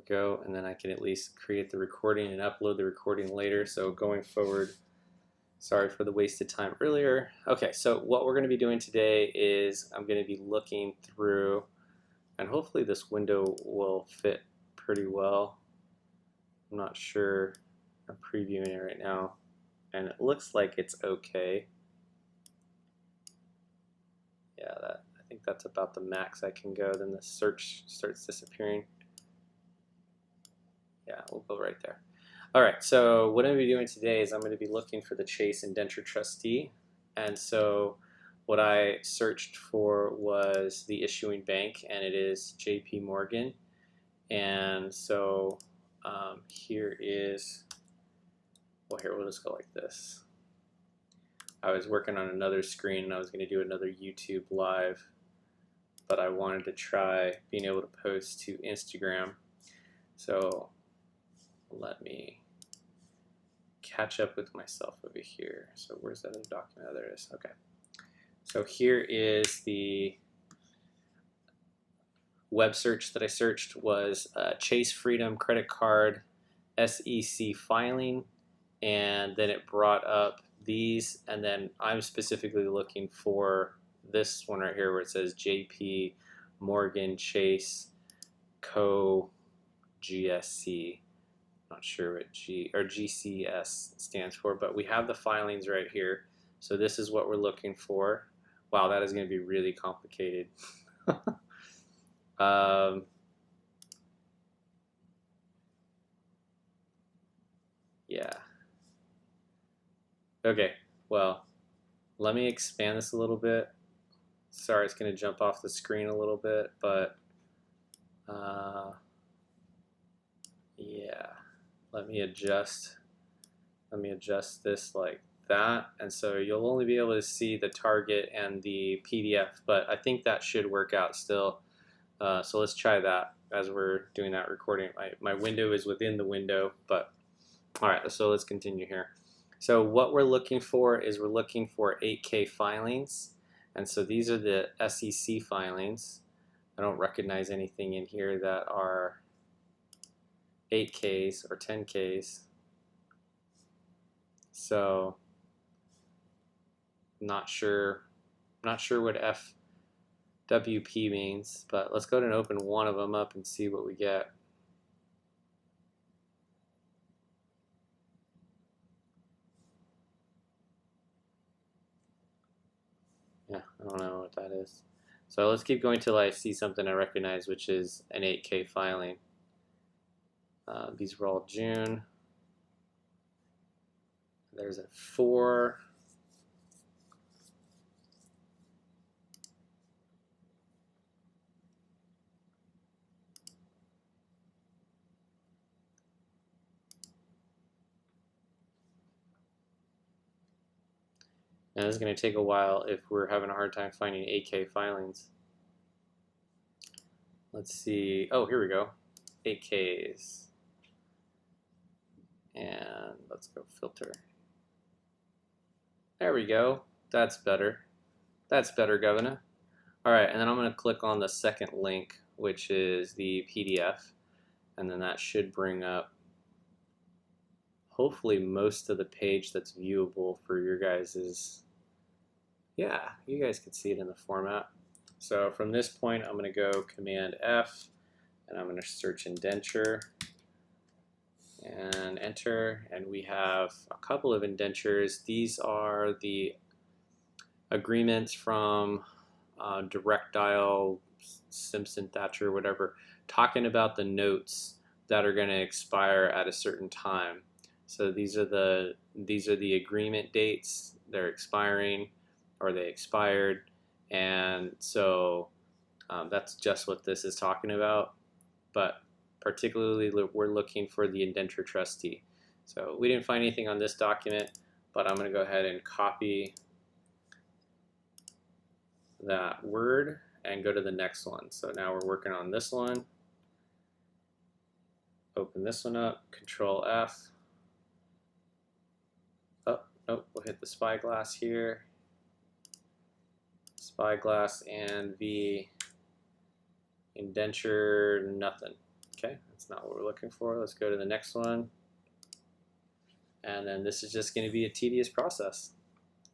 go, and then I can at least create the recording and upload the recording later. So going forward, sorry for the wasted time earlier. Okay, so what we're going to be doing today is I'm going to be looking through, and hopefully this window will fit pretty well. I'm not sure. I'm previewing it right now, and it looks like it's okay. Yeah, I think that's about the max I can go. Then the search starts disappearing. Yeah, we'll go right there. All right, so what I'm going to be doing today is I'm going to be looking for the Chase Indenture Trustee. And so what I searched for was the issuing bank, and it is JP Morgan. And so here is, well, here, we'll just go like this. I was working on another screen, and I was going to do another YouTube live, but I wanted to try being able to post to Instagram. So let me catch up with myself over here. So where's that other document? Oh, there it is. Okay. So here is the web search that I searched was Chase Freedom credit card SEC filing, and then it brought up these, and then I'm specifically looking for this one right here where it says JP Morgan Chase Co. GSC. Not sure what G or GCS stands for, but we have the filings right here. So this is what we're looking for. Wow, that is going to be really complicated. Yeah. Okay, well, let me expand this a little bit. Sorry, it's going to jump off the screen a little bit, but yeah. Let me adjust this like that, and so you'll only be able to see the target and the PDF, but I think that should work out still. So let's try that as we're doing that recording. My window is within the window, but all right, so let's continue here. So what we're looking for is we're looking for 8K filings, and so these are the SEC filings. I don't recognize anything in here that are 8Ks or 10Ks. So not sure what FWP means, but let's go ahead and open one of them up and see what we get. Yeah, I don't know what that is. So let's keep going till I see something I recognize, which is an 8K filing. These were all June. There's a 4. And it's going to take a while if we're having a hard time finding 8K filings. Let's see. Oh, here we go. 8Ks. And let's go filter. There we go. That's better. That's better, Governor. All right, and then I'm going to click on the second link, which is the PDF, and then that should bring up hopefully most of the page that's viewable for your guys's. Yeah, you guys can see it in the format. So from this point, I'm going to go Command F, and I'm going to search Indenture and enter, and we have a couple of indentures. These are the agreements from Direct Dial, Simpson, Thatcher, whatever, talking about the notes that are going to expire at a certain time. So these are the agreement dates. They're expiring, or they expired, and so that's just what this is talking about. But particularly, we're looking for the Indenture Trustee. So we didn't find anything on this document, but I'm going to go ahead and copy that word and go to the next one. So now we're working on this one. Open this one up, Control F. Oh, nope, we'll hit the spyglass here. Spyglass and the indenture, nothing. Okay, that's That's not what we're looking for. Let's go to the next one. And then this is just going to be a tedious process.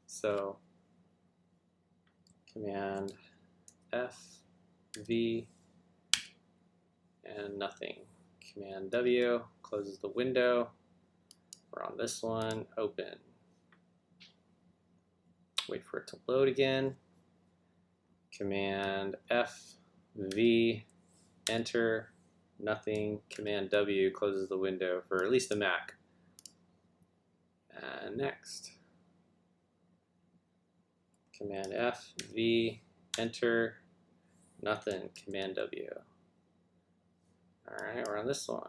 So Command F, V, and nothing. Command W closes the window. We're on this one, open. Wait for it to load again. Command F, V, enter, nothing. Command W closes the window for at least the Mac. And next. Command F, V, enter, nothing. Command W. All right, we're on this one.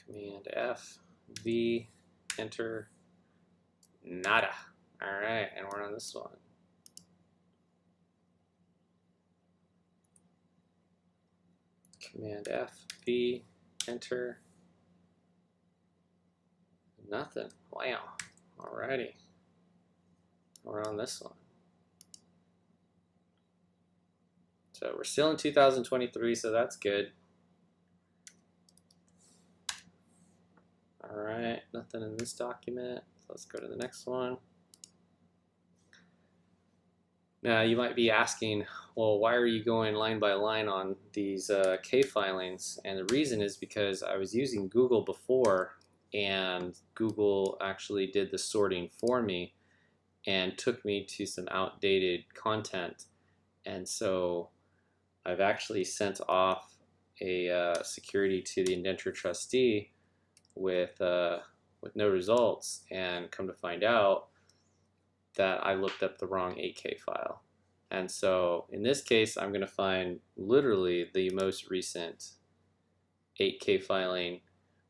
Command F, V, enter, nada. All right, and we're on this one. Command F, V, enter, nothing. Wow. Alrighty. We're on this one. So we're still in 2023, so that's good. Alright, nothing in this document. So let's go to the next one. Now you might be asking, well, why are you going line by line on these K filings? And the reason is because I was using Google before, and Google actually did the sorting for me and took me to some outdated content. And so I've actually sent off a security to the Indenture trustee with no results, and come to find out that I looked up the wrong 8K file. And so in this case, I'm going to find literally the most recent 8K filing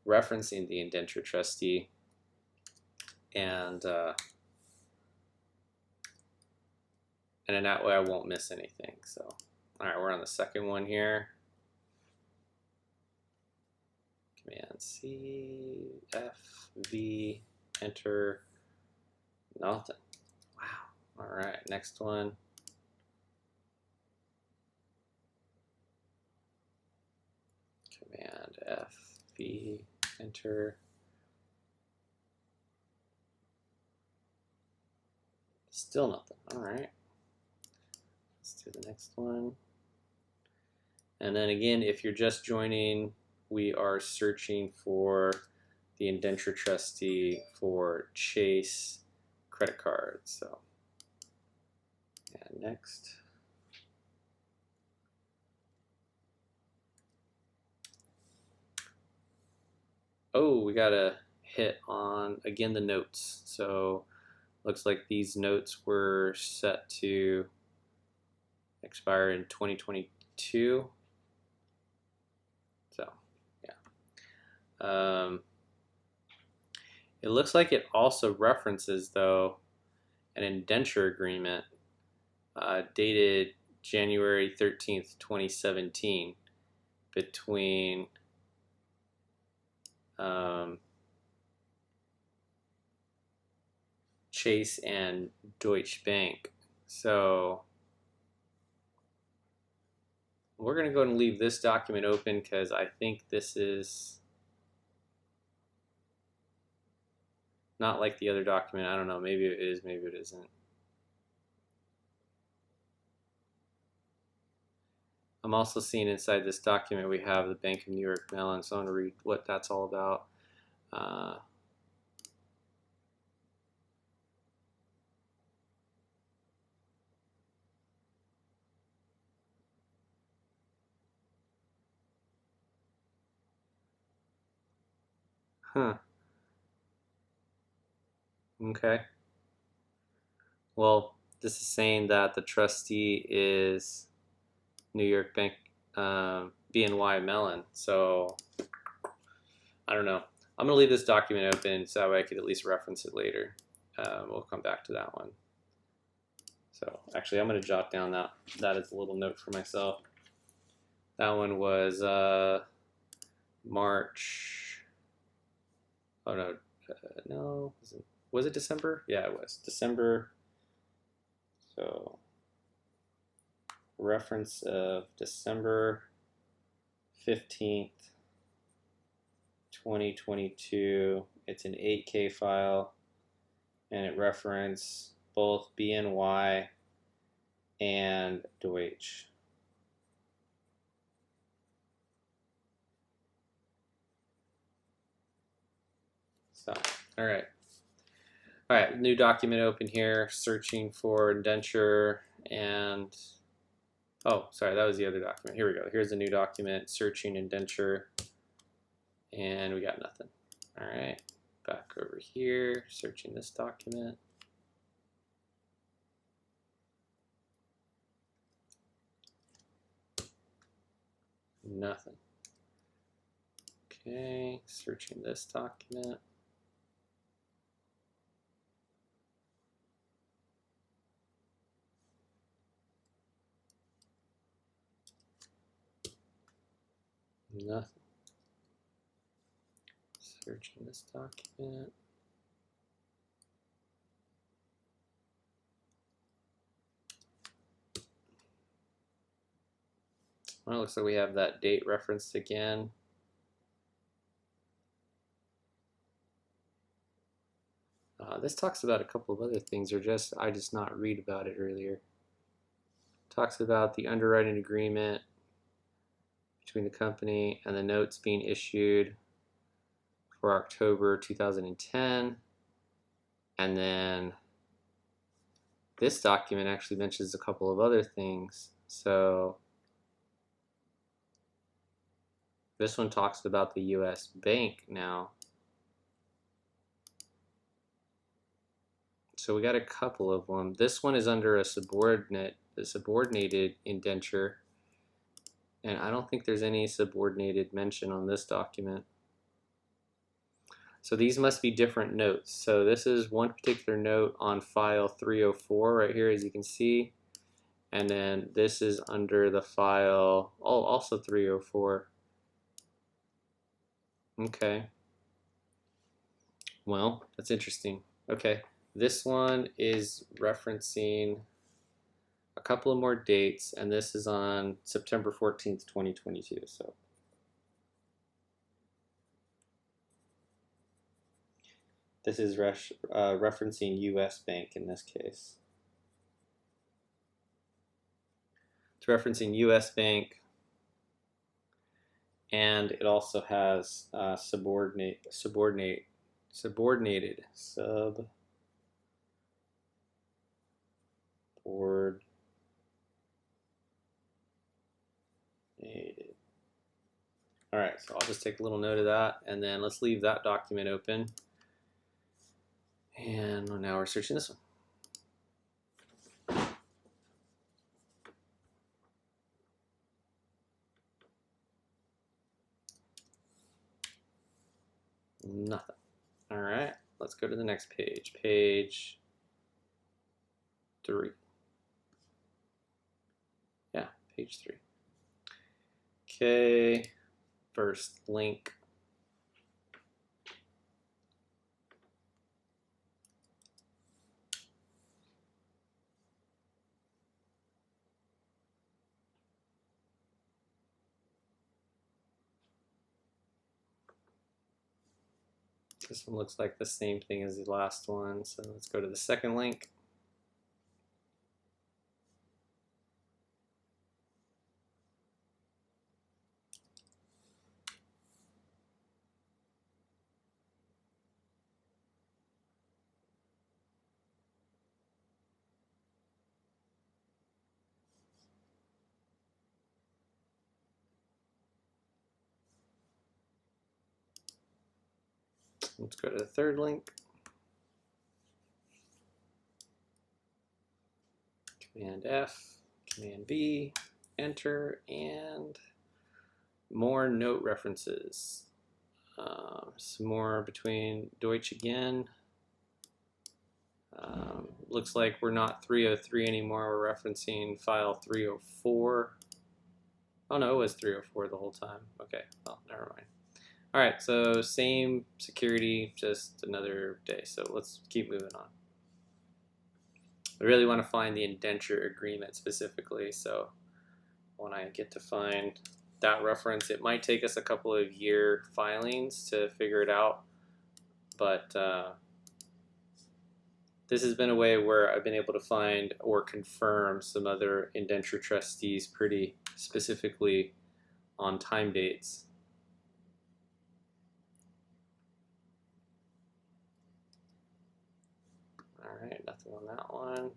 referencing the Indenture trustee, and in that way I won't miss anything. So, all right, we're on the second one here. Command C, F, V, enter, nothing. Wow. All right, next one. Command F, V, enter. Still nothing. All right. Let's do the next one. And then again, if you're just joining, we are searching for the Indenture trustee for Chase credit cards. So, and next. Oh, we got a hit on, again, the notes. So looks like these notes were set to expire in 2022. So, yeah. It looks like it also references, though, an indenture agreement dated January 13th, 2017 between Chase and Deutsche Bank. So we're going to go ahead and leave this document open because I think this is not like the other document. I don't know. Maybe it is, maybe it isn't. I'm also seeing inside this document we have the Bank of New York Mellon, so I'm going to read what that's all about. Huh. Okay. Well, this is saying that the trustee is New York Bank, BNY Mellon. So I don't know. I'm going to leave this document open so that way I could at least reference it later. We'll come back to that one. So actually, I'm going to jot down that as a little note for myself. That one was March. Oh no, no. Was it December? Yeah, it was December. So reference of December 15th, 2022. It's an 8K file, and it references both BNY and Deutsch. So, all right. All right, new document open here, searching for indenture and, oh, sorry, that was the other document. Here we go. Here's a new document, searching indenture, and we got nothing. All right, back over here, searching this document. Nothing. Okay, searching this document. Nothing. Searching this document. Well, it looks like we have that date referenced again. This talks about a couple of other things, or I just not read about it earlier. Talks about the underwriting agreement between the company and the notes being issued for October 2010. And then this document actually mentions a couple of other things. So this one talks about the US bank now. So we got a couple of them. This one is under a subordinated indenture, and I don't think there's any subordinated mention on this document. So these must be different notes. So this is one particular note on file 304 right here, as you can see, and then this is under the file, oh, also 304. Okay. Well, that's interesting. Okay. This one is referencing a couple of more dates, and this is on September 14th, 2022. So this is referencing US Bank in this case. It's referencing US Bank, and it also has subordinated. All right, so I'll just take a little note of that, and then let's leave that document open. And now we're searching this one. Nothing. All right, let's go to the next page. Page 3. Yeah, page 3. Okay, first link. This one looks like the same thing as the last one, so let's go to the second link. Let's go to the third link. Command F, Command V, enter, and more note references. Some more between Deutsch again. Looks like we're not 303 anymore. We're referencing file 304. Oh no, it was 304 the whole time. Okay, well, never mind. All right, so same security, just another day. So let's keep moving on. I really want to find the indenture agreement specifically, so when I get to find that reference. It might take us a couple of year filings to figure it out, but this has been a way where I've been able to find or confirm some other indenture trustees pretty specifically on time dates. All right, nothing on that one.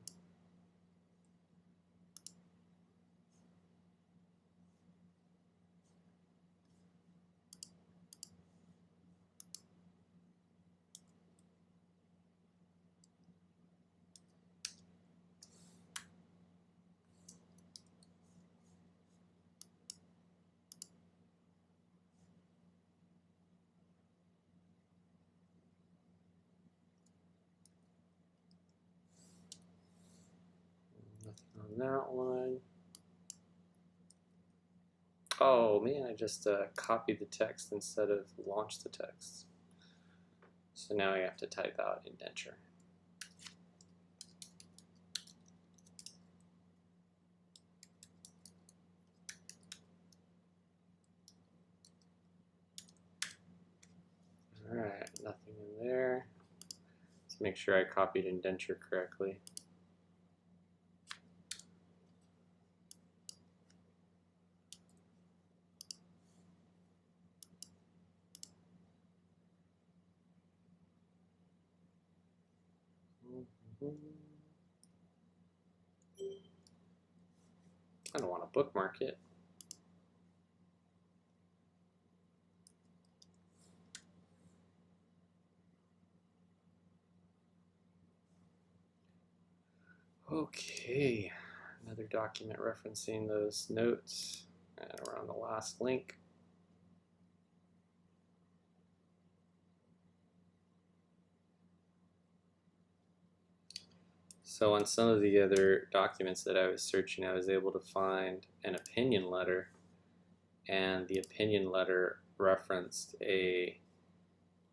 Nothing on that one. Oh man, I just copied the text instead of launched the text. So now I have to type out indenture. All right, nothing in there. Let's make sure I copied indenture correctly. I don't want to bookmark it. Okay, another document referencing those notes, and we're on the last link. So on some of the other documents that I was searching, I was able to find an opinion letter, and the opinion letter referenced a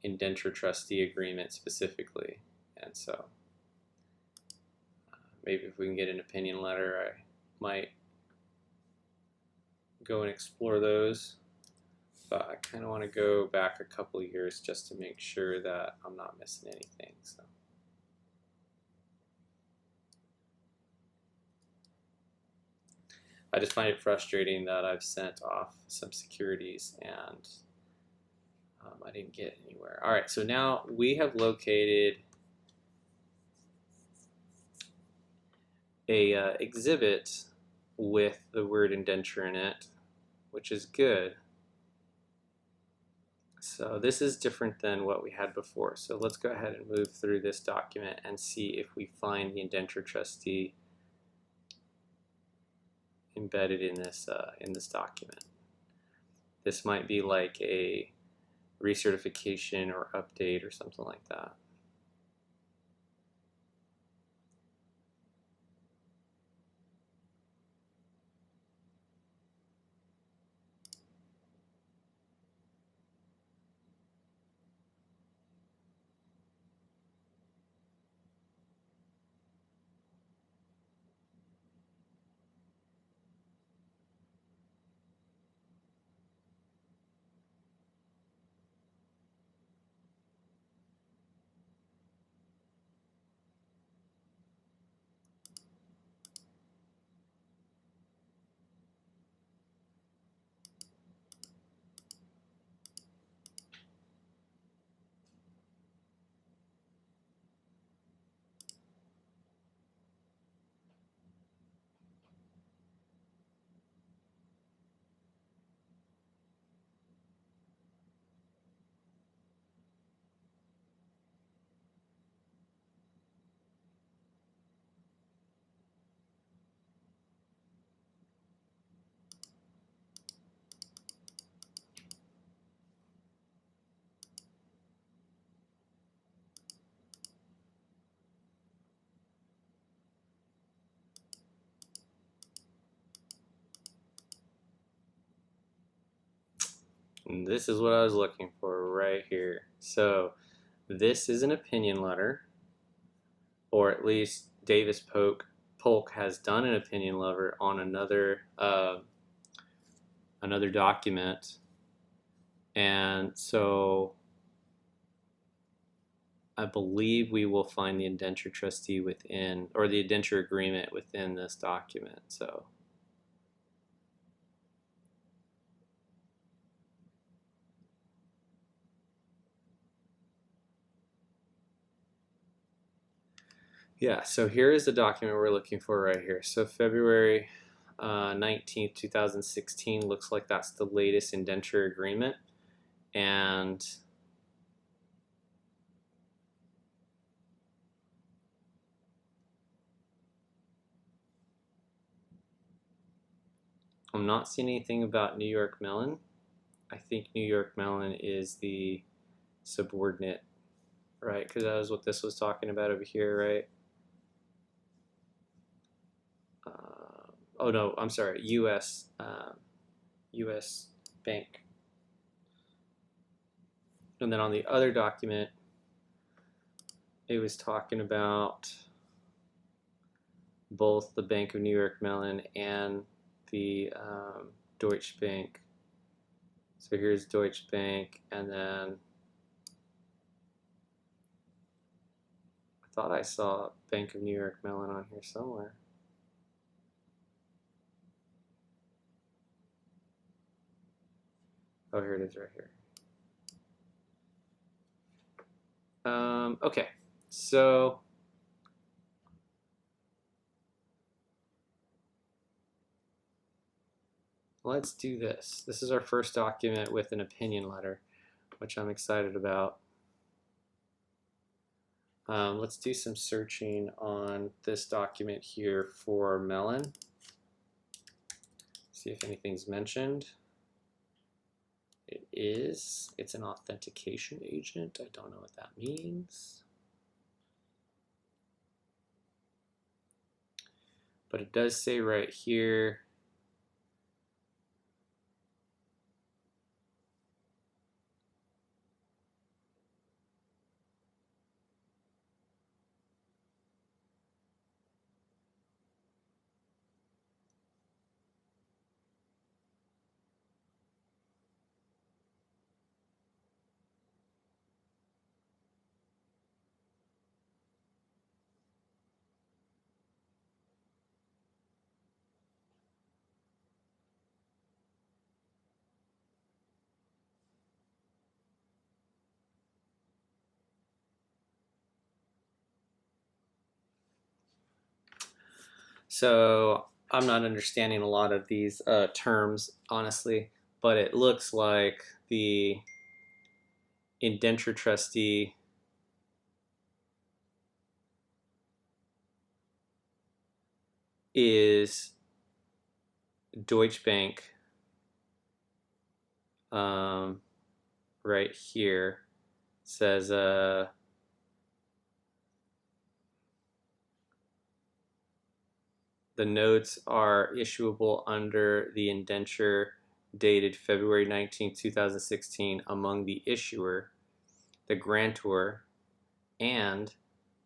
indenture trustee agreement specifically. And so maybe if we can get an opinion letter, I might go and explore those. But I kind of want to go back a couple of years just to make sure that I'm not missing anything. So. I just find it frustrating that I've sent off some securities and I didn't get anywhere. All right, so now we have located a exhibit with the word indenture in it, which is good. So this is different than what we had before. So let's go ahead and move through this document and see if we find the indenture trustee embedded in this document. This might be like a recertification or update or something like that. And this is what I was looking for right here. So this is an opinion letter, or at least Davis Polk has done an opinion letter on another another document, and so I believe we will find the indenture trustee within, or the indenture agreement within this document. So yeah, so here is the document we're looking for right here. So February 19th, 2016 looks like that's the latest indenture agreement. And I'm not seeing anything about New York Mellon. I think New York Mellon is the subordinate, right? Because that was what this was talking about over here, right? Oh no, I'm sorry, U.S. U.S. Bank. And then on the other document, it was talking about both the Bank of New York Mellon and the Deutsche Bank. So here's Deutsche Bank, and then I thought I saw Bank of New York Mellon on here somewhere. Oh, here it is right here. Okay, so let's do this. This is our first document with an opinion letter, which I'm excited about. Let's do some searching on this document here for Mellon. See if anything's mentioned. It is. It's an authentication agent. I don't know what that means. But it does say right here, so I'm not understanding a lot of these terms, honestly, but it looks like the indenture trustee is Deutsche Bank right here. It says the notes are issuable under the indenture dated February 19, 2016 among the issuer, the grantor, and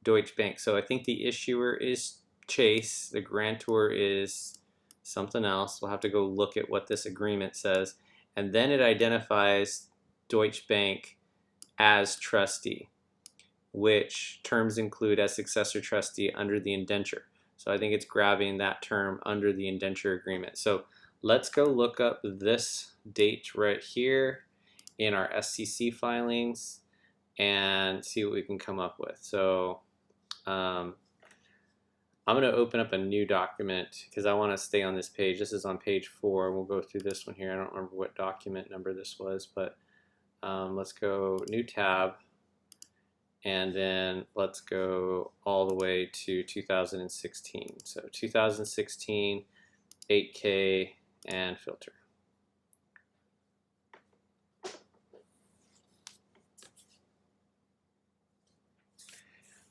Deutsche Bank. So I think the issuer is Chase, the grantor is something else. We'll have to go look at what this agreement says. And then it identifies Deutsche Bank as trustee, which terms include as successor trustee under the indenture. So I think it's grabbing that term under the indenture agreement. So let's go look up this date right here in our SCC filings and see what we can come up with. So I'm going to open up a new document because I want to stay on this page. This is on page 4. We'll go through this one here. I don't remember what document number this was, but let's go new tab. And then let's go all the way to 2016. So 2016, 8K, and filter.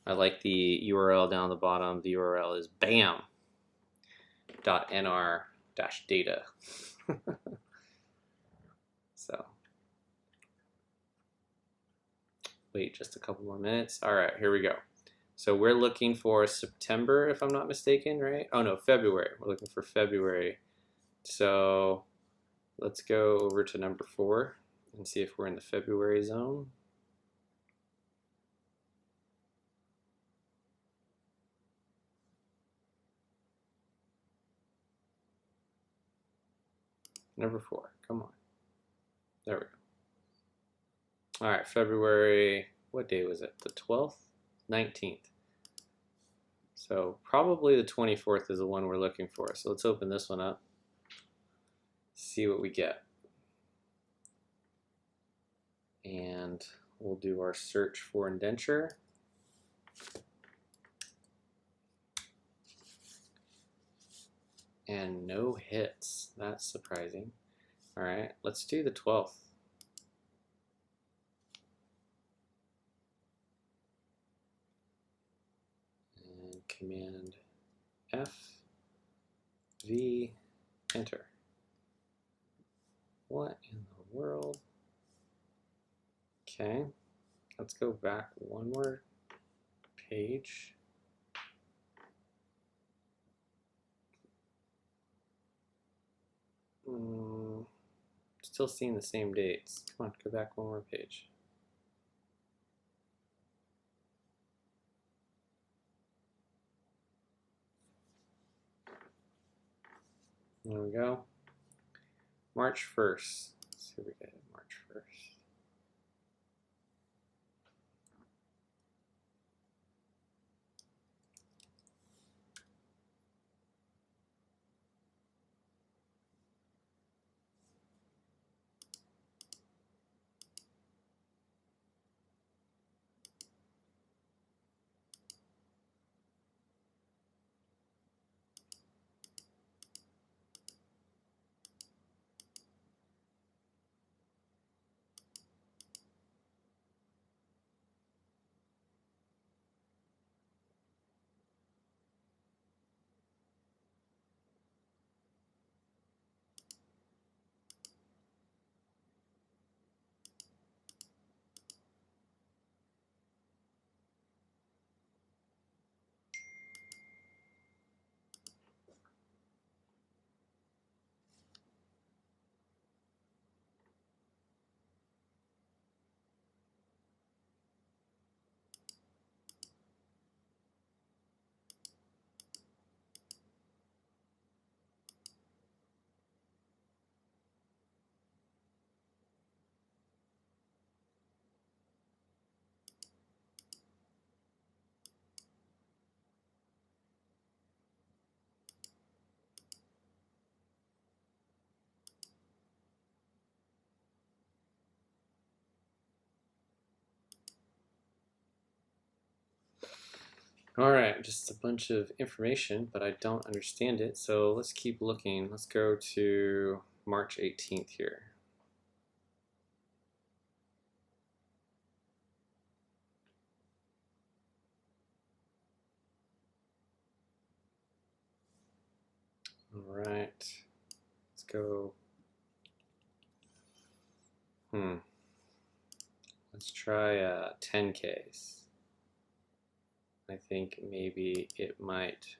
I like the URL down the bottom. The URL is bam.nr-data. So wait just a couple more minutes. All right, here we go. So we're looking for September, if I'm not mistaken, right? Oh no, February. We're looking for February. So Let's go over to number 4 and see if we're in the February zone. Number 4, come on. There we go. All right, February, what day was it? The 12th? 19th. So probably the 24th is the one we're looking for. So let's open this one up, see what we get. And we'll do our search for indenture. And no hits. That's surprising. All right, let's do the 12th. And Command F, V, enter. What in the world? Okay, let's go back one more page. Still seeing the same dates. Come on, go back one more page. There we go. March 1st. Let's see what we get March 1st. All right, just a bunch of information, but I don't understand it. So let's keep looking. Let's go to March 18th here. All right, let's go. Let's try 10Ks. I think maybe it might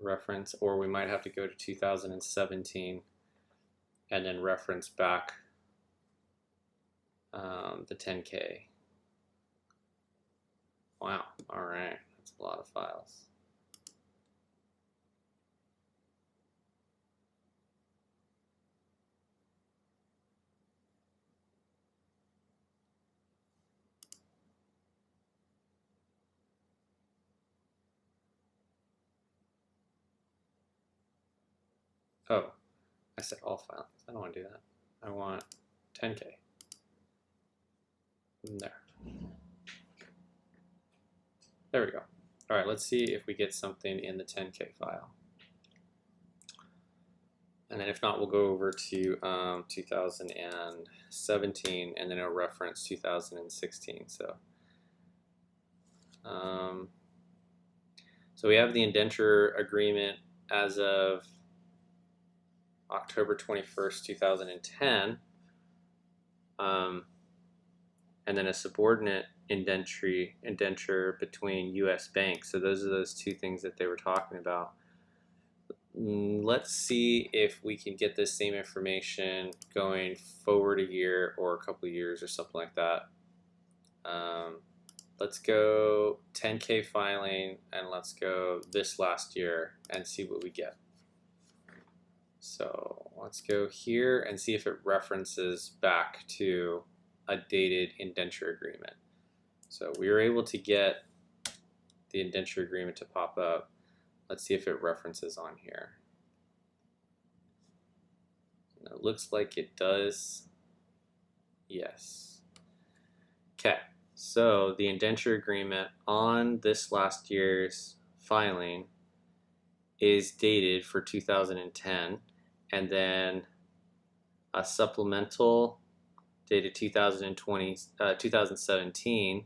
reference, or we might have to go to 2017 and then reference back the 10K. Wow, all right, that's a lot of files. Oh, I said all files. I don't want to do that. I want 10K. There. There we go. All right, let's see if we get something in the 10K file. And then if not, we'll go over to 2017, and then it'll reference 2016. So we have the indenture agreement as of October 21st, 2010. And then a subordinate indenture between U.S. banks. So those are those two things that they were talking about. let's see if we can get this same information going forward a year or a couple of years or something like that. Let's go 10K filing and let's go this last year and see what we get. So let's go here and see if it references back to a dated indenture agreement. So we were able to get the indenture agreement to pop up. Let's see if it references on here. And it looks like it does. Yes. Okay, so the indenture agreement on this last year's filing is dated for 2010, and then a supplemental dated 2017,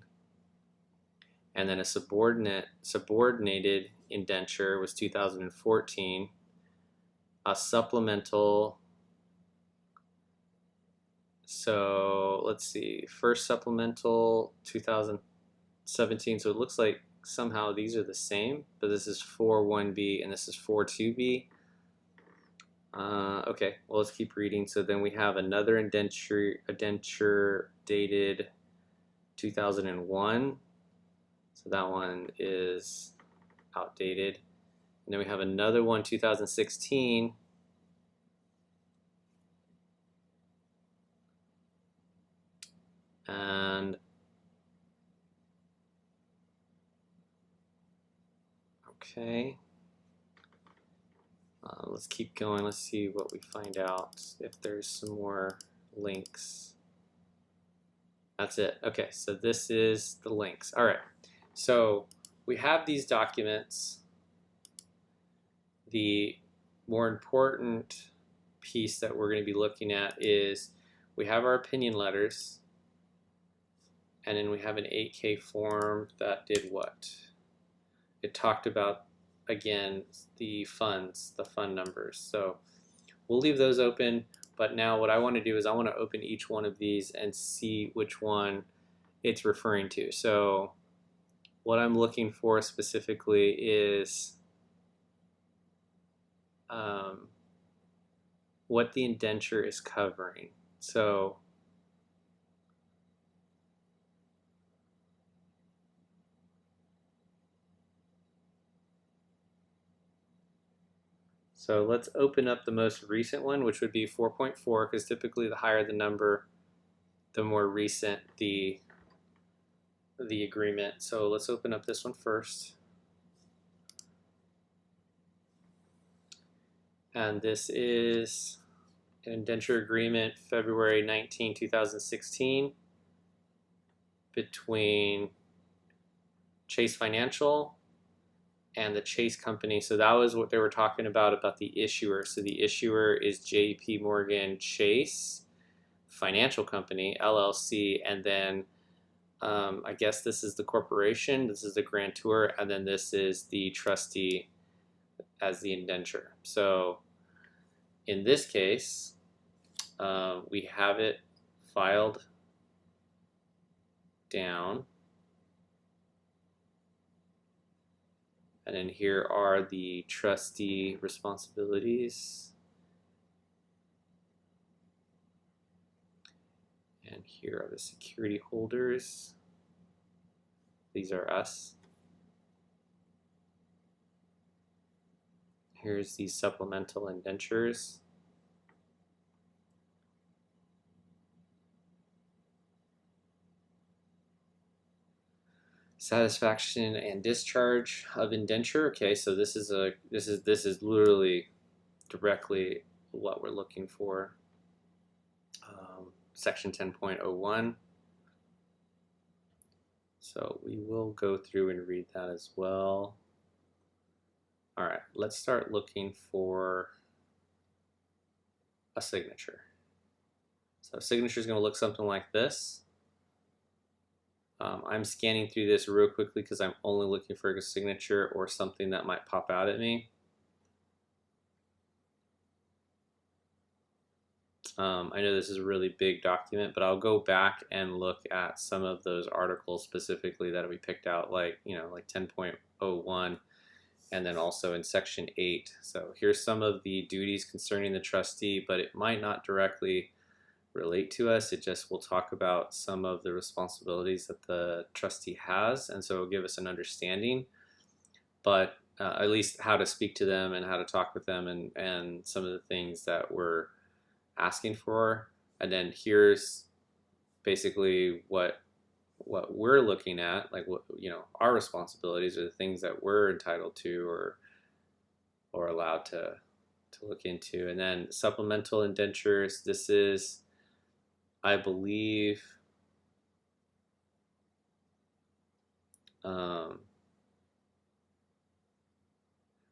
and then a subordinated indenture was 2014, a supplemental. So let's see, first supplemental 2017. So it looks like somehow these are the same, but this is 4.1b and this is 4.2b. Okay, well, let's keep reading. So then we have another indenture dated 2001. So that one is outdated. And then we have another one 2016. And okay. Let's keep going. Let's see what we find out, if there's some more links. That's it. Okay, so this is the links. All right, so we have these documents. The more important piece that we're going to be looking at is we have our opinion letters, and then we have an 8K form that did what? It talked about, again, the funds, the fund numbers. So we'll leave those open, but now what I want to do is I want to open each one of these and see which one it's referring to. So what I'm looking for specifically is what the indenture is covering. So let's open up the most recent one, which would be 4.4, because typically the higher the number, the more recent the agreement. So let's open up this one first. And this is an indenture agreement February 19, 2016 between Chase Financial and the Chase Company. So that was what they were talking about the issuer. So the issuer is JP Morgan Chase Financial Company, LLC, and then I guess this is the corporation, this is the grantor, and then this is the trustee as the indenture. So in this case, we have it filed down. And then here are the trustee responsibilities. And here are the security holders. These are us. Here's the supplemental indentures. Satisfaction and discharge of indenture. Okay, so this is literally directly what we're looking for. Section 10.01. So we will go through and read that as well. All right, let's start looking for a signature. So a signature is going to look something like this. I'm scanning through this real quickly because I'm only looking for a signature or something that might pop out at me. I know this is a really big document, but I'll go back and look at some of those articles specifically that we picked out, like 10.01, and then also in section 8. So here's some of the duties concerning the trustee, but it might not directly relate to us. It just will talk about some of the responsibilities that the trustee has, and so it'll give us an understanding, but at least how to speak to them and how to talk with them, and some of the things that we're asking for. And then here's basically what we're looking at, like what, you know, our responsibilities are the things that we're entitled to or allowed to look into. And then supplemental indentures, this is, I believe,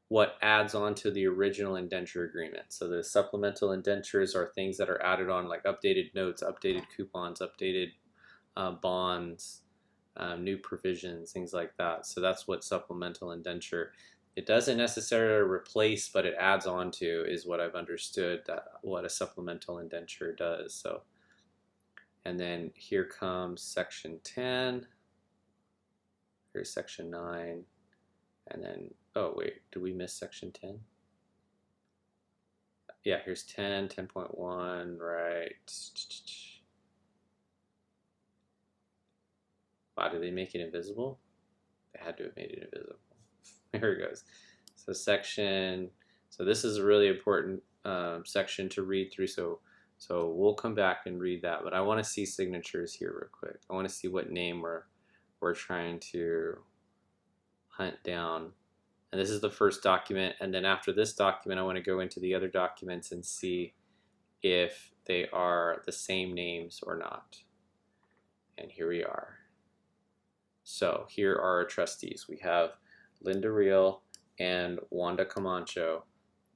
what adds on to the original indenture agreement. So the supplemental indentures are things that are added on, like updated notes, updated coupons, updated bonds, new provisions, things like that. So that's what supplemental indenture. It doesn't necessarily replace, but it adds on to, is what I've understood that what a supplemental indenture does. So, and then here comes section 10. Here's section 9. And then, oh wait, did we miss section 10? Yeah, here's 10, 10.1, right. Wow, did they make it invisible? They had to have made it invisible. Here it goes. So so this is a really important section to read through. So we'll come back and read that, but I want to see signatures here real quick. I want to see what name we're trying to hunt down. And this is the first document, and then after this document I want to go into the other documents and see if they are the same names or not. And here we are. So here are our trustees. We have Linda Real and Wanda Camacho.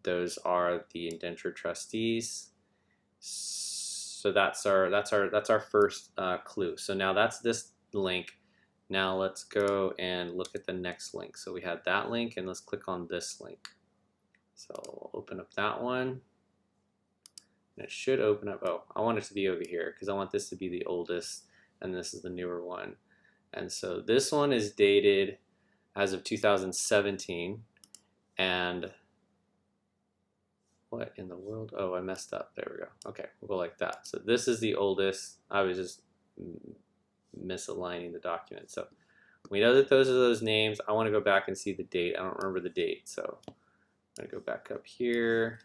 Those are the indenture trustees. So that's our first clue. So now that's this link. Now let's go and look at the next link. So we had that link, and let's click on this link. So we'll open up that one, and it should open up. Oh, I want it to be over here because I want this to be the oldest, and this is the newer one. And so this one is dated as of 2017, and what in the world? Oh, I messed up. There we go. Okay, we'll go like that. So this is the oldest. I was just misaligning the document. So we know that those are those names. I want to go back and see the date. I don't remember the date. So I'm going to go back up here,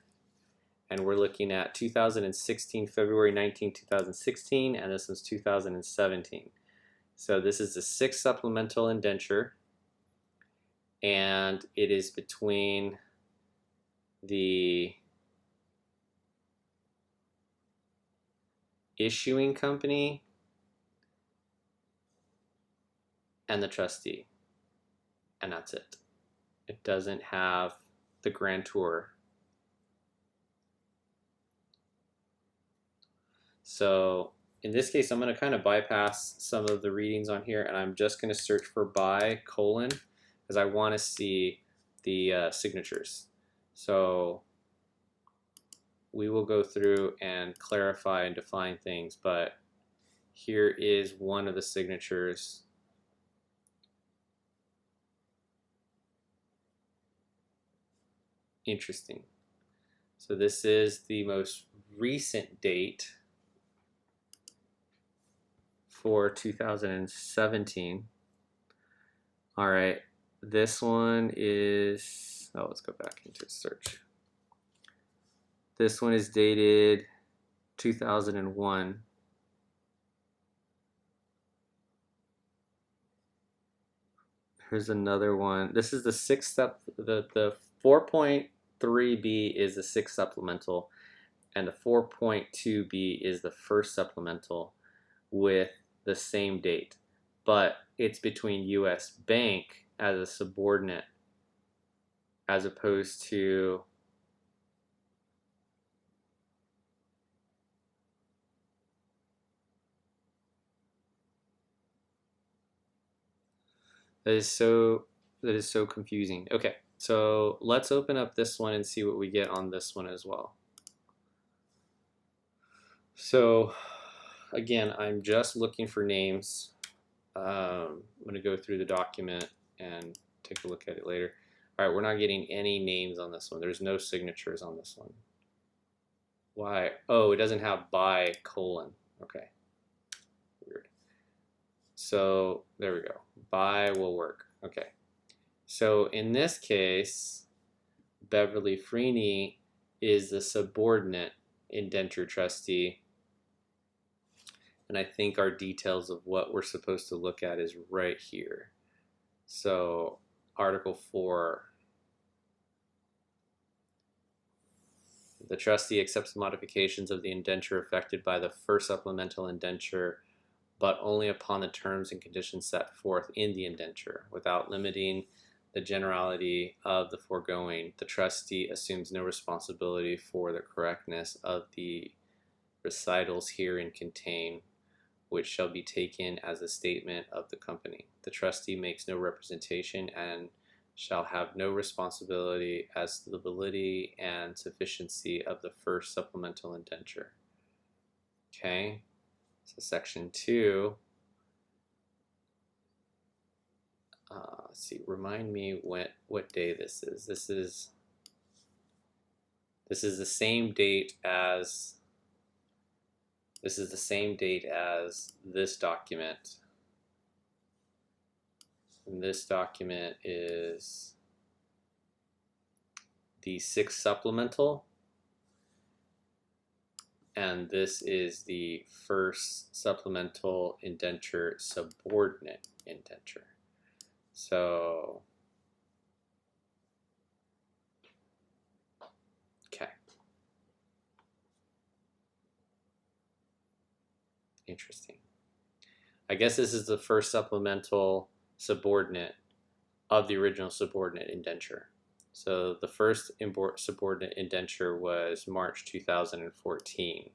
and we're looking at 2016, February 19, 2016, and this was 2017. So this is the 6th supplemental indenture, and it is between the issuing company and the trustee, and that's it. It doesn't have the grantor. So in this case, I'm going to kind of bypass some of the readings on here, and I'm just going to search for by colon because I want to see the signatures. So we will go through and clarify and define things, but here is one of the signatures. Interesting. So this is the most recent date for 2017. All right, this one is, oh, let's go back into search. This one is dated 2001. Here's another one. This is the 6th step. The 4.3b is the 6th supplemental, and the 4.2b is the 1st supplemental with the same date, but it's between U.S. Bank as a subordinate as opposed to that is so confusing. Okay, so let's open up this one and see what we get on this one as well. So again, I'm just looking for names. I'm going to go through the document and take a look at it later. All right, we're not getting any names on this one. There's no signatures on this one. Why? Oh, it doesn't have by colon. Okay. Weird. So there we go. By will work. Okay. So in this case, Beverly Freeney is the subordinate indenture trustee. And I think our details of what we're supposed to look at is right here. So Article 4, the trustee accepts modifications of the indenture affected by the first supplemental indenture, but only upon the terms and conditions set forth in the indenture, without limiting the generality of the foregoing. The trustee assumes no responsibility for the correctness of the recitals herein contained, which shall be taken as a statement of the company. The trustee makes no representation and shall have no responsibility as to the validity and sufficiency of the first supplemental indenture. Okay, so section 2. Let's see, remind me what day this is. This is the same date as this document. And this document is the 6th supplemental, and this is the first supplemental indenture, subordinate indenture. So, okay. Interesting. I guess this is the first supplemental subordinate of the original subordinate indenture. So the first subordinate indenture was March 2014.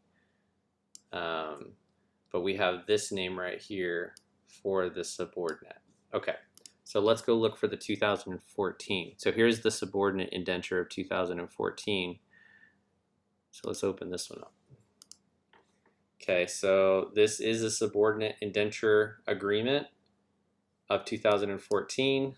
But we have this name right here for the subordinate. Okay, so let's go look for the 2014. So here's the subordinate indenture of 2014. So let's open this one up. Okay, so this is a subordinate indenture agreement of 2014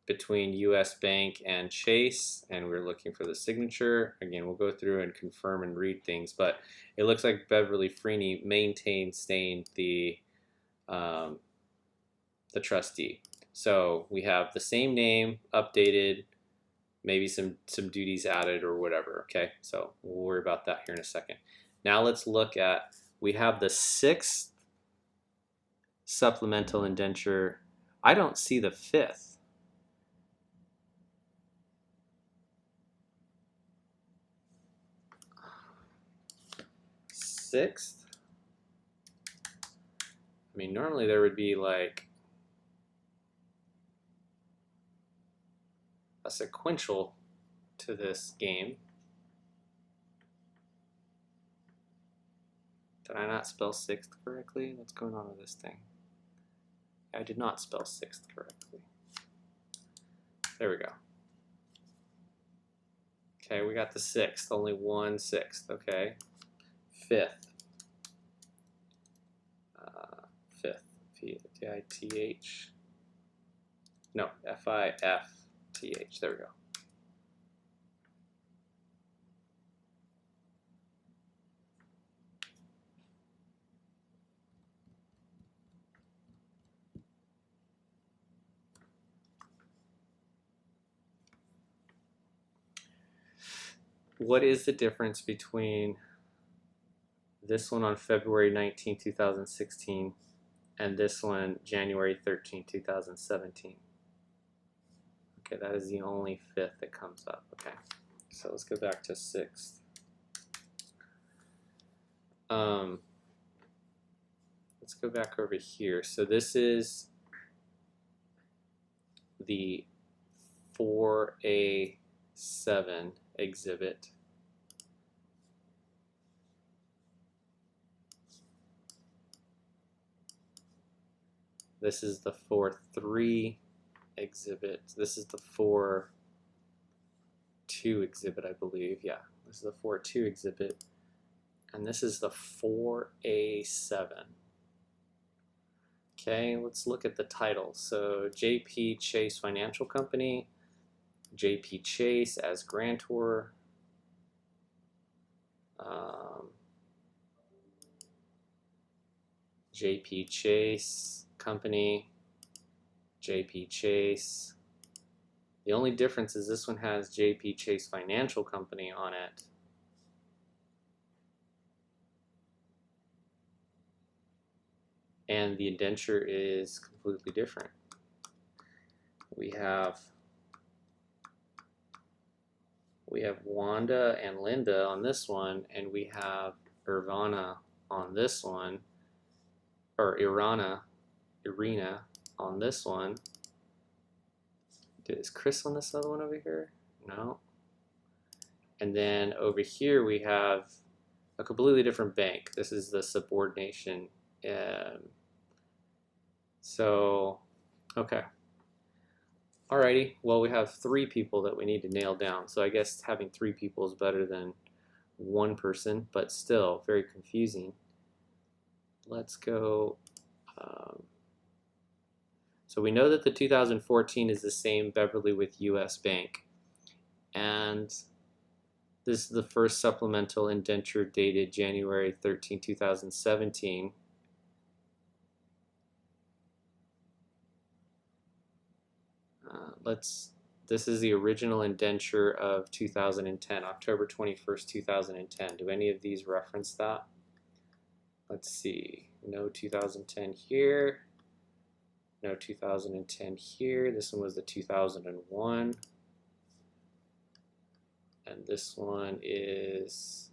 between U.S. Bank and Chase, and we're looking for the signature. Again, we'll go through and confirm and read things, but it looks like Beverly Freeney staying the trustee. So we have the same name, updated, maybe some duties added or whatever. Okay, so we'll worry about that here in a second. Now let's look at, we have the 6th supplemental indenture. I don't see the 5th. Sixth? I mean, normally there would be like a sequential to this game. Did I not spell 6th correctly? What's going on with this thing? I did not spell 6th correctly. There we go. Okay, we got the 6th, only 1 6th. Okay. 5th. 5th. P-I-T-H. No, F-I-F-T-H. There we go. What is the difference between this one on February 19, 2016 and this one January 13, 2017? Okay, that is the only 5th that comes up. Okay, so let's go back to 6th. Let's go back over here. So this is the 4A7 exhibit. This is the 4.3 exhibit. This is the 4.2 exhibit, I believe. Yeah, this is the 4.2 exhibit. And this is the 4A7. Okay, let's look at the title. So JP Chase Financial Company. JP Chase as grantor. JP Chase Company, JP Chase. The only difference is this one has JP Chase Financial Company on it. And the indenture is completely different. We have Wanda and Linda on this one, and we have Irvana on this one, or Irina on this one. Is Chris on this other one over here? No. And then over here we have a completely different bank. This is the subordination. So, okay. Alrighty, well, we have 3 people that we need to nail down. So I guess having 3 people is better than 1 person, but still very confusing. Let's go. So we know that the 2014 is the same Beverly with US Bank. And this is the first supplemental indenture dated January 13, 2017. This is the original indenture of 2010, October 21st, 2010. Do any of these reference that? Let's see. No 2010 here. No 2010 here. This one was the 2001. And this one is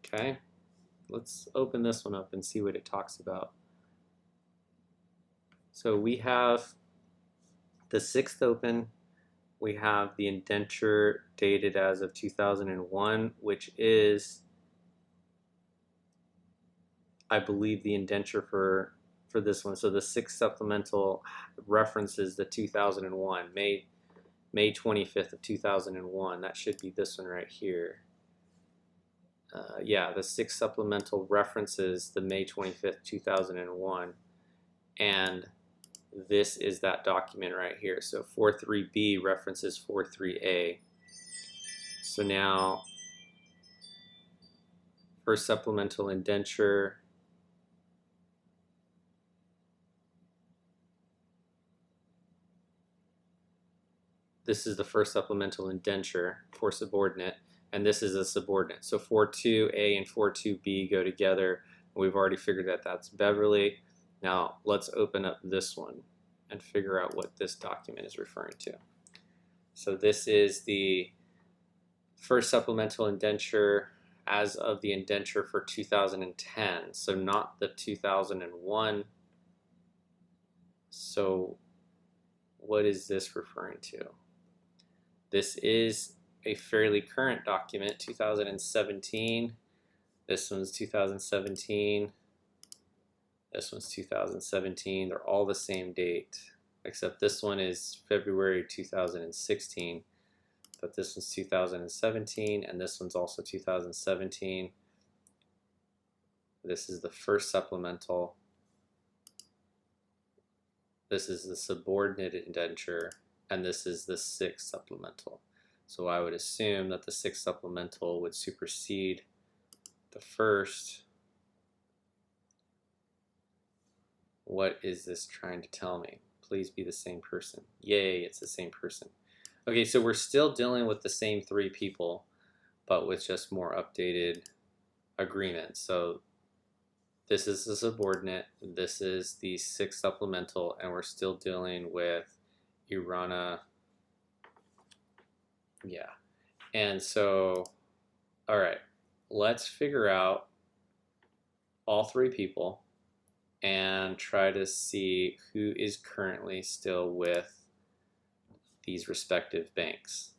okay. Let's open this one up and see what it talks about. So we have the 6th open. We have the indenture dated as of 2001, which is, I believe, the indenture for this one. So the 6th supplemental references the 2001, May 25th of 2001. That should be this one right here. Yeah, the 6th supplemental references the May 25th, 2001, and this is that document right here. So 43B references 43A. So now, first supplemental indenture. This is the first supplemental indenture for subordinate, and this is a subordinate. So 42A and 42B go together. We've already figured that that's Beverly. Now let's open up this one and figure out what this document is referring to. So this is the first supplemental indenture as of the indenture for 2010, so not the 2001. So what is this referring to? This is a fairly current document, 2017. This one's 2017. This one's 2017. They're all the same date, except this one is February 2016. But this one's 2017, and this one's also 2017. This is the first supplemental. This is the subordinate indenture, and this is the 6th supplemental. So I would assume that the 6th supplemental would supersede the first. What is this trying to tell me? Please be the same person. Yay, it's the same person. Okay, so we're still dealing with the same 3 people, but with just more updated agreements. So this is the subordinate, this is the 6th supplemental, and we're still dealing with Irana. Yeah. And so, all right, let's figure out all 3 people and try to see who is currently still with these respective banks.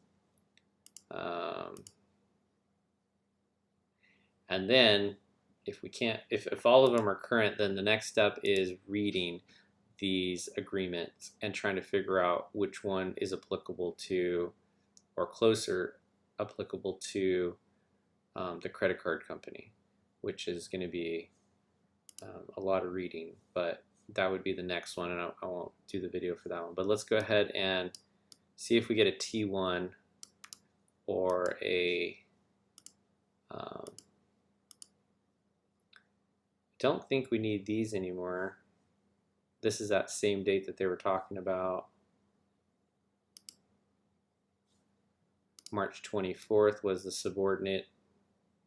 And then if we can't, if all of them are current, then the next step is reading these agreements and trying to figure out which one is applicable to, or closer applicable to, the credit card company, which is going to be a lot of reading, but that would be the next one, and I won't do the video for that one. But let's go ahead and see if we get a T1 or a don't think we need these anymore. This is that same date that they were talking about. March 24th was the subordinate.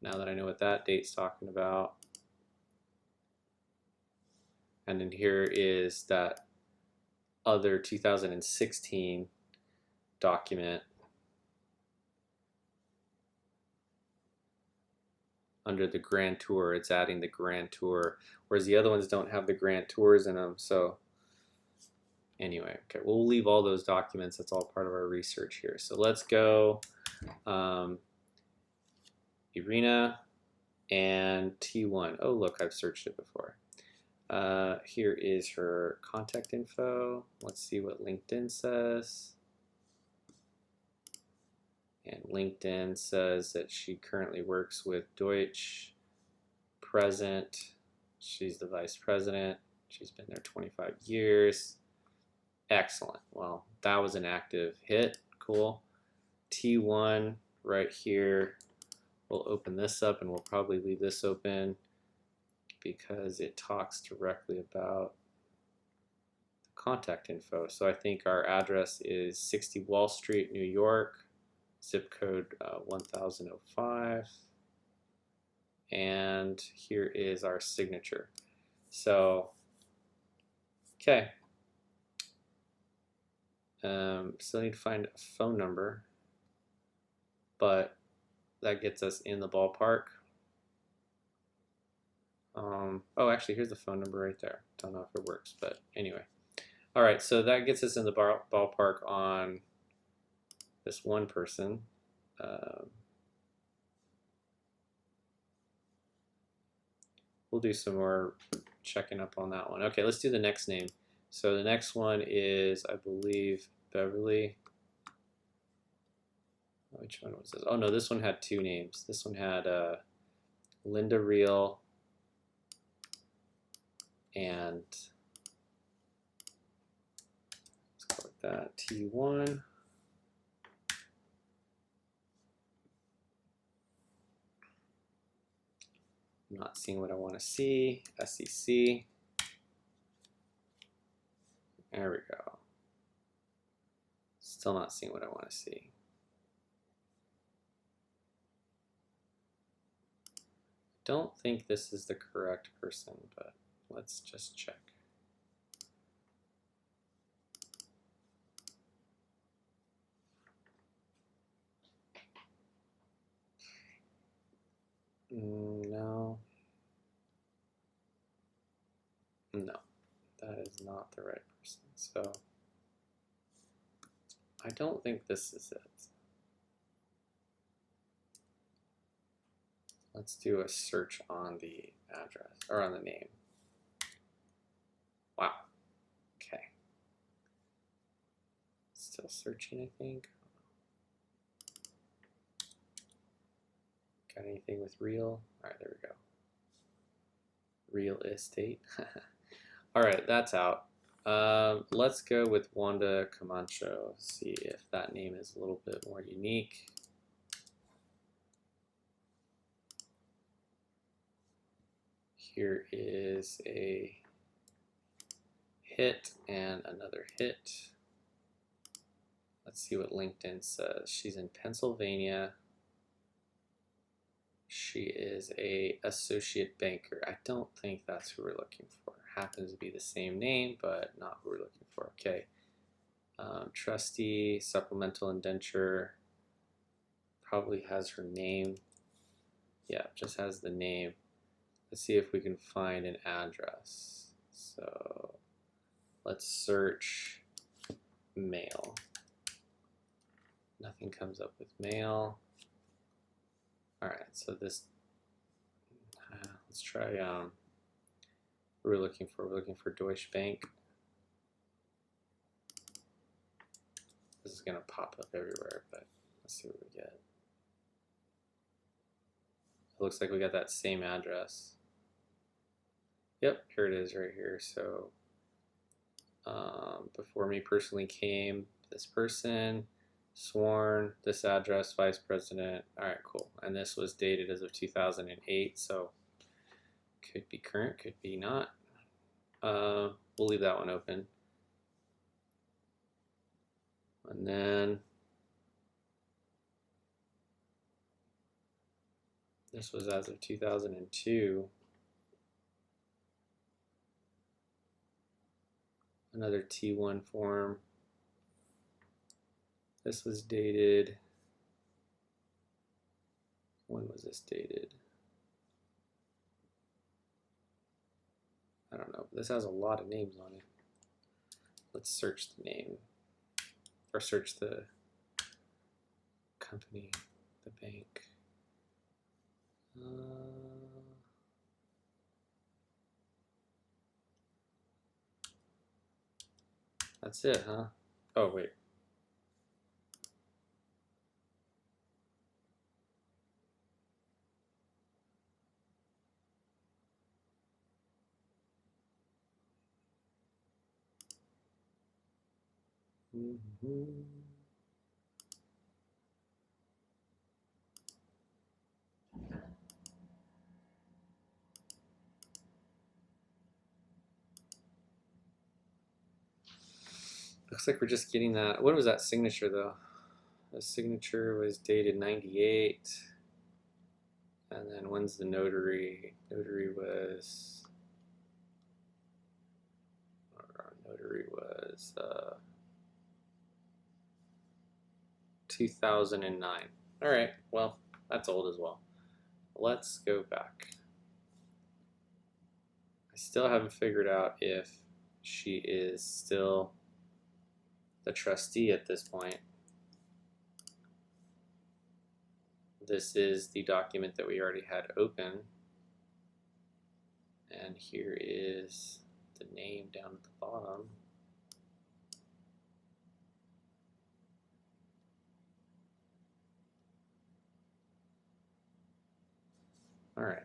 Now that I know what that date's talking about. And then here is that other 2016 document under the Grand Tour. It's adding the Grand Tour, whereas the other ones don't have the Grand Tours in them. So anyway, okay, we'll leave all those documents. That's all part of our research here. So let's go Irina and T1. Oh, look, I've searched it before. Here is her contact info. Let's see what LinkedIn says. And LinkedIn says that she currently works with Deutsche. Present. She's the vice president. She's been there 25 years. Excellent. Well, that was an active hit. Cool. T1 right here. We'll open this up, and we'll probably leave this open because it talks directly about the contact info. So I think our address is 60 Wall Street, New York, zip code 1005. And here is our signature. So, okay. Still need to find a phone number, but that gets us in the ballpark. Oh, actually, here's the phone number right there. Don't know if it works, but anyway. All right, so that gets us in the ballpark on this one person. We'll do some more checking up on that one. Okay, let's do the next name. So the next one is, I believe, Beverly. Which one was this? Oh no, this one had two names. This one had Linda Real and let's call it that, T1. I'm not seeing what I want to see. SEC. There we go. Still not seeing what I want to see. Don't think this is the correct person, but let's just check. No. No, that is not the right person. So I don't think this is it. Let's do a search on the address, or on the name. Wow. Okay. Still searching, I think. Got anything with real? All right, there we go. Real estate. All right, that's out. Let's go with Wanda Camacho. See if that name is a little bit more unique. Here is a hit and another hit. Let's see what LinkedIn says. She's in Pennsylvania. She is a associate banker. I don't think that's who we're looking for. Happens to be the same name, but not who we're looking for. Okay. Trustee, supplemental indenture. Probably has her name. Yeah, just has the name. Let's see if we can find an address. So let's search mail. Nothing comes up with mail. All right, so this, let's try, we're looking for Deutsche Bank. This is gonna pop up everywhere, but let's see what we get. It looks like we got that same address. Yep, here it is right here. So before me personally came this person, sworn, this address, vice president. All right, cool. And this was dated as of 2008, so could be current, could be not. We'll leave that one open. And then this was as of 2002. Another T1 form. This was dated, when was this dated? I don't know. This has a lot of names on it. Let's search the name, or search the company, the bank. That's it, huh? Oh, wait. Looks like we're just getting that. What was that signature, though? The signature was dated 98. And then when's the notary? Notary was 2009. All right, well, that's old as well. Let's go back. I still haven't figured out if she is still the trustee at this point. This is the document that we already had open. And here is the name down at the bottom. All right.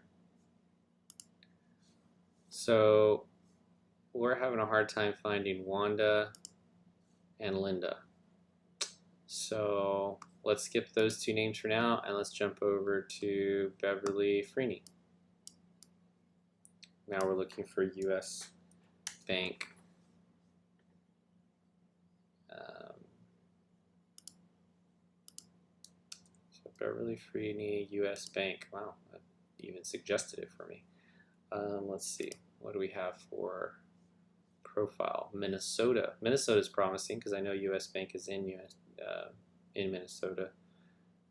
So we're having a hard time finding Wanda and Linda. So let's skip those two names for now, and let's jump over to Beverly Freeney. Now we're looking for U.S. Bank. So Beverly Freeney, U.S. Bank. Wow, that even suggested it for me. Let's see. What do we have for profile? Minnesota. Minnesota's promising because I know U.S. Bank is in Minnesota.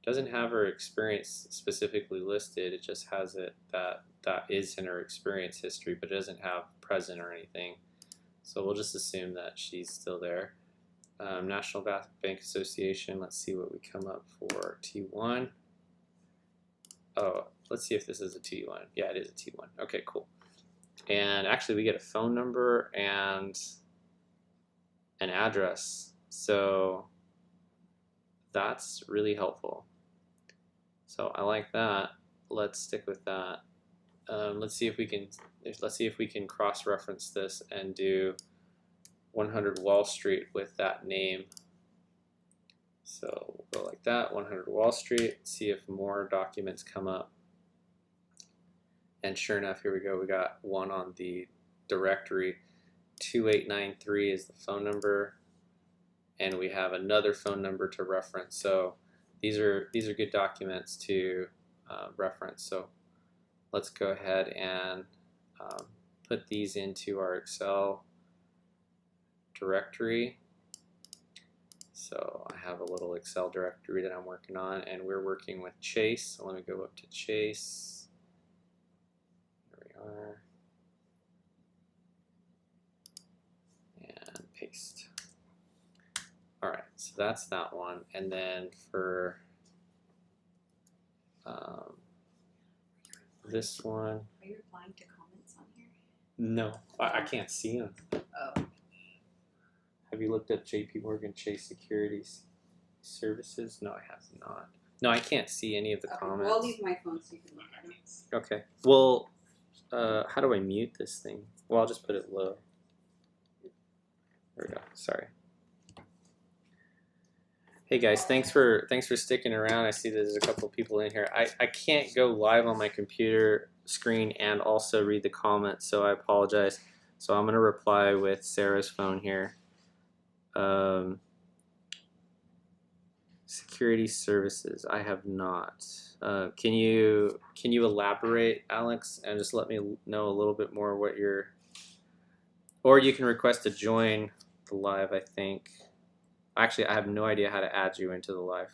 Doesn't have her experience specifically listed. It just has it that is in her experience history, but it doesn't have present or anything. So we'll just assume that she's still there. National Bank Association. Let's see what we come up for. T1. Oh, let's see if this is a T1. Yeah, it is a T1. Okay, cool. And actually, we get a phone number and an address. So that's really helpful. So I like that. Let's stick with that. Let's see if we can cross-reference this and do 100 Wall Street with that name. So we'll go like that, 100 Wall Street, see if more documents come up. And sure enough, here we go. We got one on the directory. 2893 is the phone number, and we have another phone number to reference. So these are good documents to reference. So let's go ahead and put these into our Excel directory. So I have a little Excel directory that I'm working on, and we're working with Chase. So let me go up to Chase. There we are. And paste. All right, so that's that one. And then for this one. Are you replying to comments on here? No, I can't see them. Oh. Have you looked up JP Morgan Chase Securities Services? No, I have not. No, I can't see any of the comments. Well, I'll leave my phone so you can look at it. Okay. Well, How do I mute this thing? Well, I'll just put it low. There we go. Sorry. Hey guys, thanks for sticking around. I see there's a couple people in here. I can't go live on my computer screen and also read the comments, so I apologize. So I'm gonna reply with Sarah's phone here. Security services, I have not. Can you elaborate, Alex, and just let me know a little bit more what you're, or you can request to join the live, I think. Actually, I have no idea how to add you into the live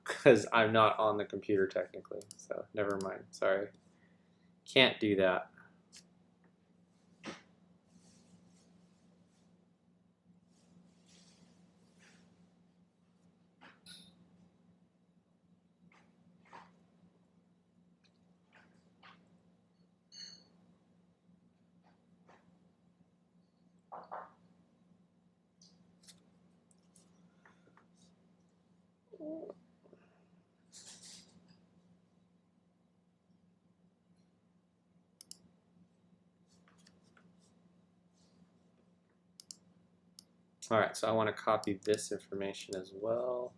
because I'm not on the computer technically, so never mind. Sorry. Can't do that. All right, so I want to copy this information as well.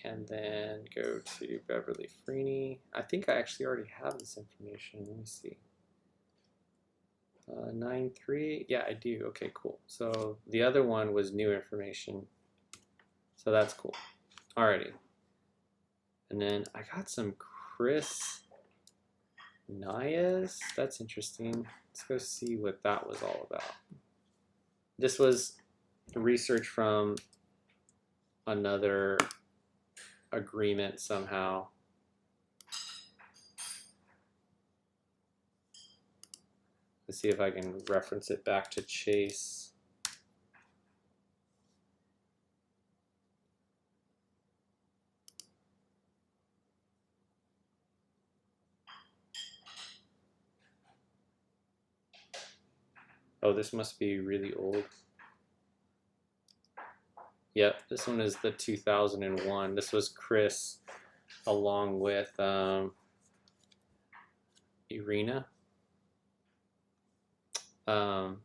And then go to Beverly Freeney. I think I actually already have this information. Let me see. 9.3, yeah, I do. Okay, cool. So the other one was new information. So that's cool. Alrighty. And then I got some Chris Nayes. That's interesting. Let's go see what that was all about. This was research from another agreement somehow. Let's see if I can reference it back to Chase. Oh, this must be really old. Yep, this one is the 2001. This was Chris along with Irina. Let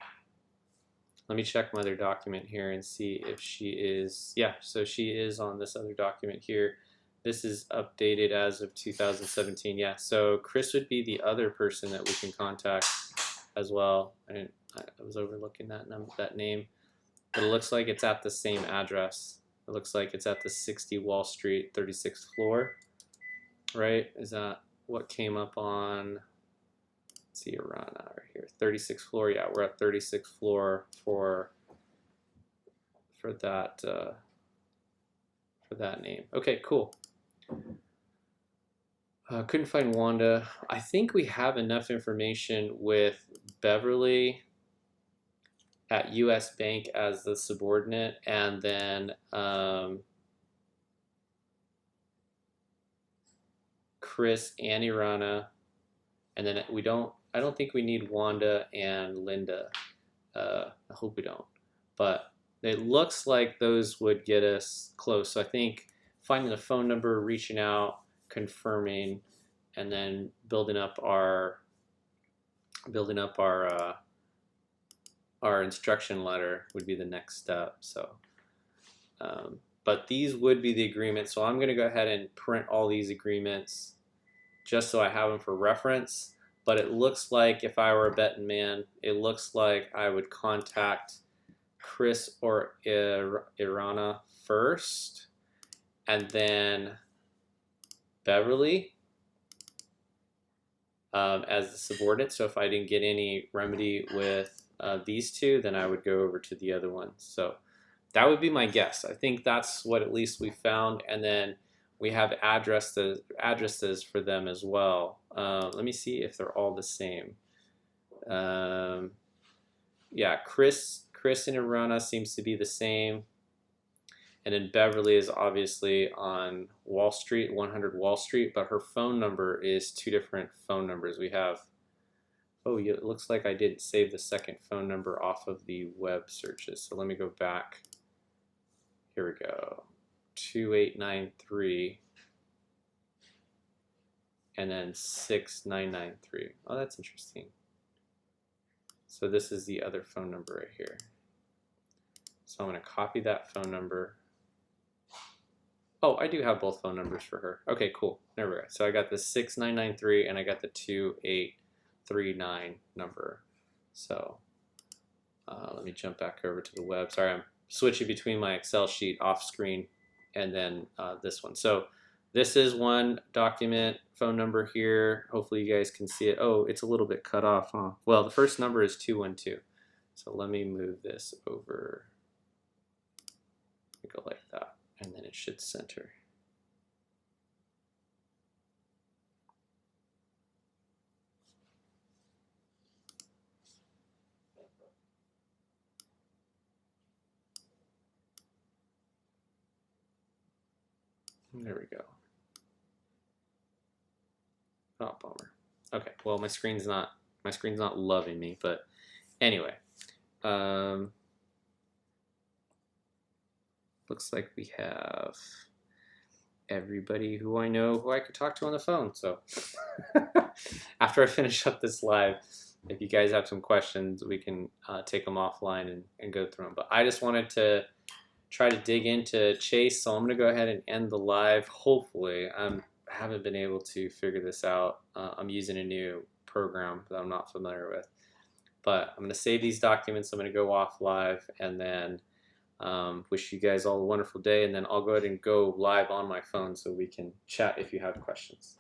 me check my other document here and see if she is, yeah, so she is on this other document here. This is updated as of 2017. Yeah, so Chris would be the other person that we can contact as well. I was overlooking that name, but it looks like it's at the same address. It looks like it's at the 60 Wall Street, 36th floor, right? Is that what came up on, let's see, around right here, 36th floor. Yeah, we're at 36th floor for that name. Okay, cool. Couldn't find Wanda. I think we have enough information with Beverly at US Bank as the subordinate, and then Chris and Irana, and then I don't think we need Wanda and Linda. I hope we don't, but it looks like those would get us close. So I think finding a phone number, reaching out, confirming, and then building up our instruction letter would be the next step. So, but these would be the agreements. So I'm going to go ahead and print all these agreements just so I have them for reference. But it looks like if I were a betting man, it looks like I would contact Chris or Irana first, and then Beverly as the subordinate. So if I didn't get any remedy with these two, then I would go over to the other one. So that would be my guess. I think that's what at least we found, and then we have addresses for them as well. Let me see if they're all the same. Yeah, Chris and Irana seems to be the same. And then Beverly is obviously on Wall Street, 100 Wall Street, but her phone number is two different phone numbers. We have, oh, it looks like I didn't save the second phone number off of the web searches. So let me go back. Here we go. 2893. and then 6993. Oh, that's interesting. So this is the other phone number right here. So I'm going to copy that phone number. Oh, I do have both phone numbers for her. Okay, cool. There we go. So I got the 6993 and I got the 2839 number. So let me jump back over to the web. Sorry, I'm switching between my Excel sheet off screen and then this one. So this is one document phone number here. Hopefully you guys can see it. Oh, it's a little bit cut off, huh? Well, the first number is 212. So let me move this over. Go like that, and then it should center. There we go. Oh, bummer. Okay, well my screen's not loving me, but anyway, looks like we have everybody who I know who I could talk to on the phone. So after I finish up this live, if you guys have some questions, we can take them offline and go through them. But I just wanted to try to dig into Chase, so I'm going to go ahead and end the live. Hopefully, I haven't been able to figure this out. I'm using a new program that I'm not familiar with. But I'm going to save these documents. I'm going to go off live and then wish you guys all a wonderful day. And then I'll go ahead and go live on my phone so we can chat if you have questions.